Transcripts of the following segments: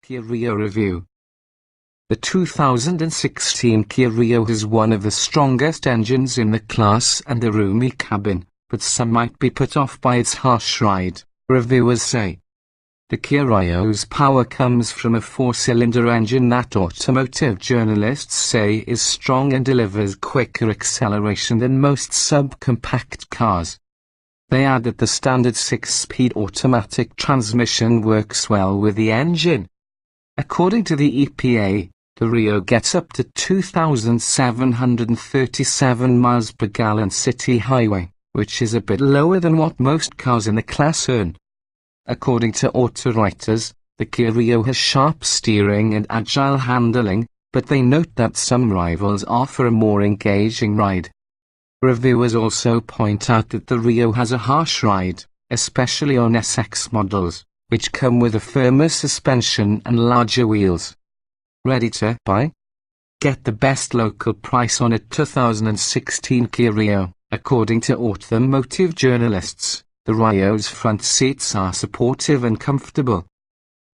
Kia Rio review. The 2016 Kia Rio has one of the strongest engines in the class and a roomy cabin, but some might be put off by its harsh ride, reviewers say. The Kia Rio's power comes from a four-cylinder engine that automotive journalists say is strong and delivers quicker acceleration than most subcompact cars. They add that the standard 6-speed automatic transmission works well with the engine. According to the EPA, the Rio gets up to 2,737 miles per gallon city highway, which is a bit lower than what most cars in the class earn. According to Autowriters, the Kia Rio has sharp steering and agile handling, but they note that some rivals offer a more engaging ride. Reviewers also point out that the Rio has a harsh ride, especially on SX models, which come with a firmer suspension and larger wheels. Ready to buy? Get the best local price on a 2016 Kia Rio. According to automotive journalists, the Rio's front seats are supportive and comfortable.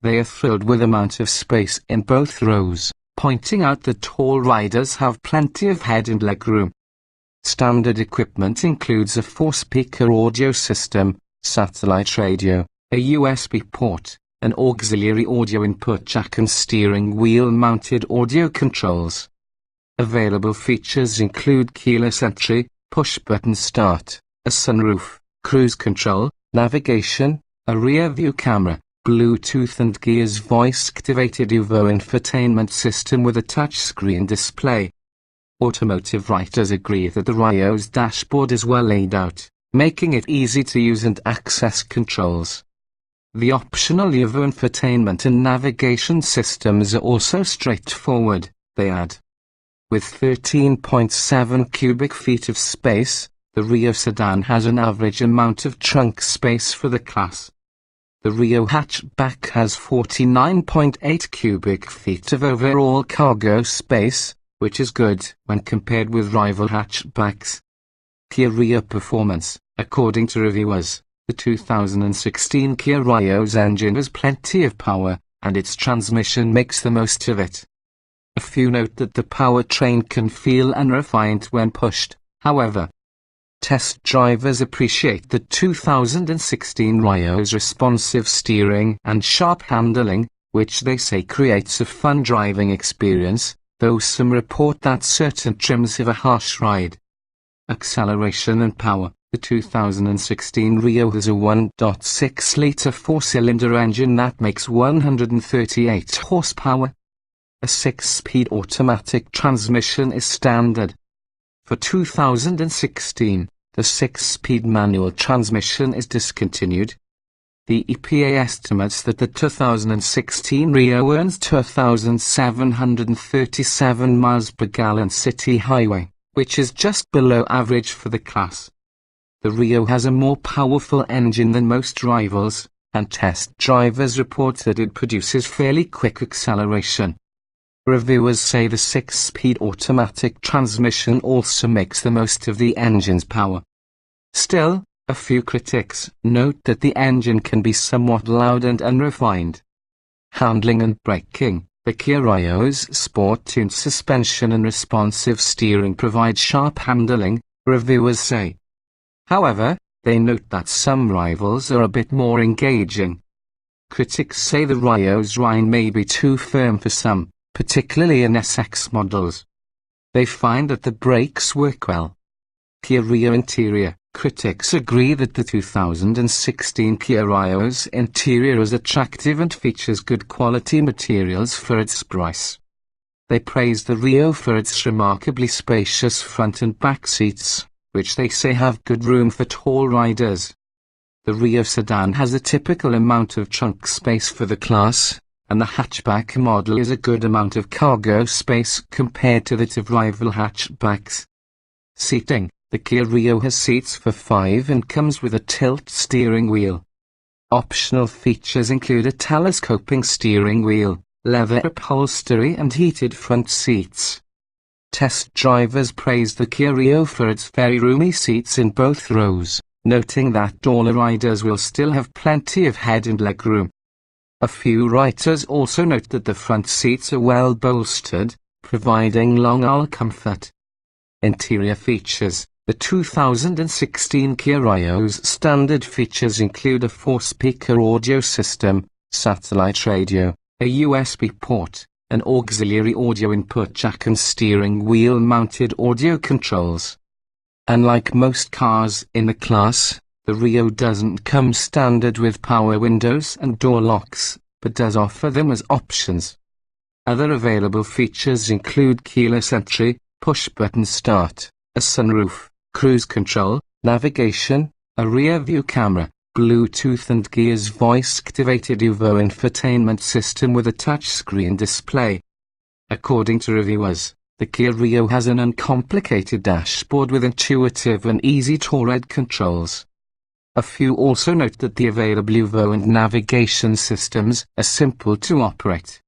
They are filled with amount of space in both rows, pointing out that tall riders have plenty of head and leg room. Standard equipment includes a 4-speaker audio system, satellite radio, a USB port, an auxiliary audio input jack and steering wheel-mounted audio controls. Available features include keyless entry, push-button start, a sunroof, cruise control, navigation, a rear-view camera, Bluetooth and Gear's voice-activated Evo infotainment system with a touchscreen display. Automotive writers agree that the Rio's dashboard is well laid out, making it easy to use and access controls. The optional Evo infotainment and navigation systems are also straightforward, they add. With 13.7 cubic feet of space, the Rio sedan has an average amount of trunk space for the class. The Rio hatchback has 49.8 cubic feet of overall cargo space, which is good when compared with rival hatchbacks. Kia Rio performance. According to reviewers, the 2016 Kia Rio's engine has plenty of power, and its transmission makes the most of it. A few note that the powertrain can feel unrefined when pushed, however. Test drivers appreciate the 2016 Rio's responsive steering and sharp handling, which they say creates a fun driving experience, though some report that certain trims have a harsh ride. Acceleration and power. The 2016 Rio has a 1.6-litre four-cylinder engine that makes 138 horsepower. A 6-speed automatic transmission is standard. For 2016, the 6-speed manual transmission is discontinued. The EPA estimates that the 2016 Rio earns 2,737 miles per gallon city highway, which is just below average for the class. The Rio has a more powerful engine than most rivals, and test drivers report that it produces fairly quick acceleration. Reviewers say the 6-speed automatic transmission also makes the most of the engine's power. Still, a few critics note that the engine can be somewhat loud and unrefined. Handling and braking. The Kia Rio's sport-tuned suspension and responsive steering provide sharp handling, reviewers say. However, they note that some rivals are a bit more engaging. Critics say the Rio's ride may be too firm for some, particularly in SX models. They find that the brakes work well. Kia Rio interior. Critics agree that the 2016 Kia Rio's interior is attractive and features good quality materials for its price. They praise the Rio for its remarkably spacious front and back seats, which they say have good room for tall riders. The Rio sedan has a typical amount of trunk space for the class, and the hatchback model is a good amount of cargo space compared to that of rival hatchbacks. Seating. The Kia Rio has seats for 5 and comes with a tilt steering wheel. Optional features include a telescoping steering wheel, leather upholstery and heated front seats. Test drivers praised the Kia Rio for its very roomy seats in both rows, noting that taller riders will still have plenty of head and leg room. A few writers also note that the front seats are well bolstered, providing long aisle comfort. Interior features. The 2016 Kia Rio's standard features include a 4-speaker audio system, satellite radio, a USB port, an auxiliary audio input jack and steering wheel mounted audio controls. Unlike most cars in the class, the Rio doesn't come standard with power windows and door locks, but does offer them as options. Other available features include keyless entry, push-button start, a sunroof, cruise control, navigation, a rear-view camera, Bluetooth and Kia's voice-activated Evo infotainment system with a touchscreen display. According to reviewers, the Kia Rio has an uncomplicated dashboard with intuitive and easy-to-read controls. A few also note that the available Evo and navigation systems are simple to operate.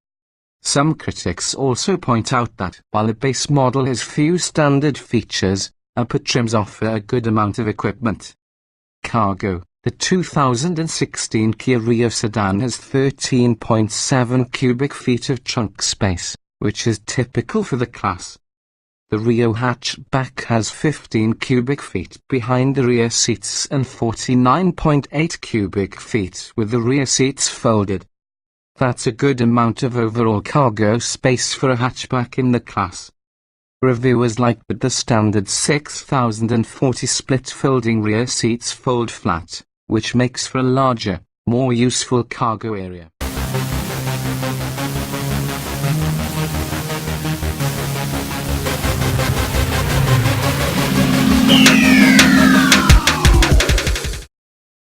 Some critics also point out that, while the base model has few standard features, upper trims offer a good amount of equipment. Cargo. The 2016 Kia Rio sedan has 13.7 cubic feet of trunk space, which is typical for the class. The Rio hatchback has 15 cubic feet behind the rear seats and 49.8 cubic feet with the rear seats folded. That's a good amount of overall cargo space for a hatchback in the class. Reviewers like that the standard 6040 split folding rear seats fold flat, which makes for a larger, more useful cargo area.